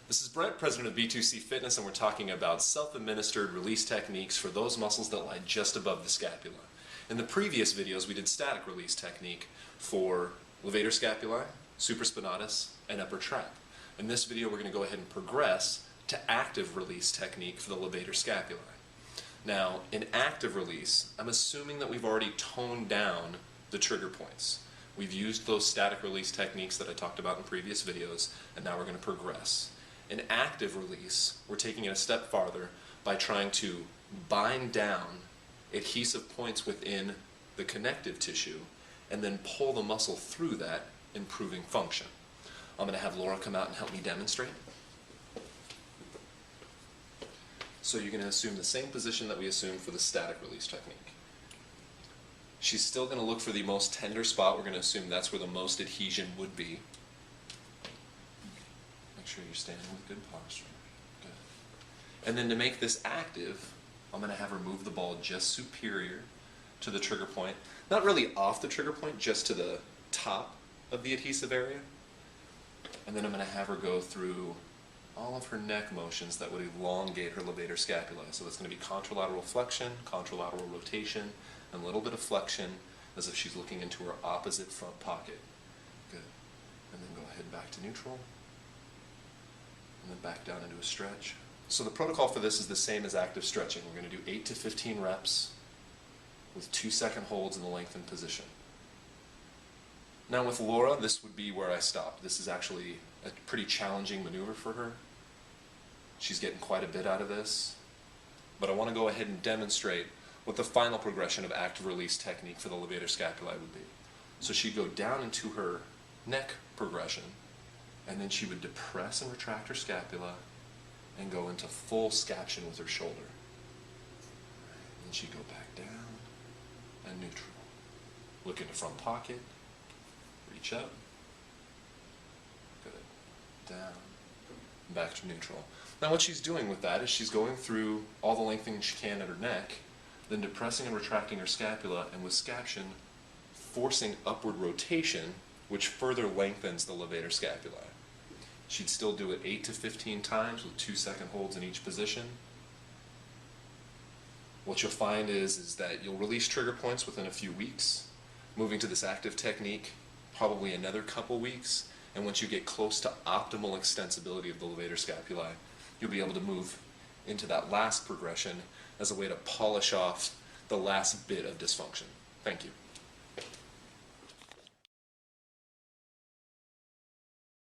This is Brent, president of B2C Fitness, and we're talking about self-administered release techniques for those muscles that lie just above the scapula. In the previous videos, we did static release technique for Levator Scapulae, supraspinatus, and upper trap. In this video, we're going to go ahead and progress to active release technique for the Levator Scapulae. Now, in active release, I'm assuming that we've already toned down the trigger points. We've used those static release techniques that I talked about in previous videos, and now we're going to progress. In active release, we're taking it a step farther by trying to bind down adhesive points within the connective tissue and then pull the muscle through that, improving function. I'm going to have Laura come out and help me demonstrate. So you're going to assume the same position that we assumed for the static release technique. She's still going to look for the most tender spot. We're going to assume that's where the most adhesion would be. Make sure you're standing with good posture. Good. And then to make this active, I'm going to have her move the ball just superior to the trigger point. Not really off the trigger point, just to the top of the adhesive area. And then I'm going to have her go through all of her neck motions that would elongate her levator scapulae. So that's going to be contralateral flexion, contralateral rotation, and a little bit of flexion as if she's looking into her opposite front pocket. Good. And then go ahead back to neutral. And then back down into a stretch. So the protocol for this is the same as active stretching. We're going to do 8 to 15 reps with 2-second holds in the lengthened position. Now with Laura, this would be where I stopped. This is actually a pretty challenging maneuver for her. She's getting quite a bit out of this. But I want to go ahead and demonstrate what the final progression of active release technique for the levator scapulae would be. So she'd go down into her neck progression, and then she would depress and retract her scapula and go into full scaption with her shoulder. And then she'd go back down and neutral. Look into front pocket, reach up, good, down, back to neutral. Now what she's doing with that is she's going through all the lengthening she can at her neck, then depressing and retracting her scapula, and with scaption forcing upward rotation, which further lengthens the levator scapulae. She'd still do it 8 to 15 times with 2-second holds in each position. What you'll find is that you'll release trigger points within a few weeks, moving to this active technique probably another couple weeks, and once you get close to optimal extensibility of the levator scapulae, you'll be able to move into that last progression as a way to polish off the last bit of dysfunction. Thank you.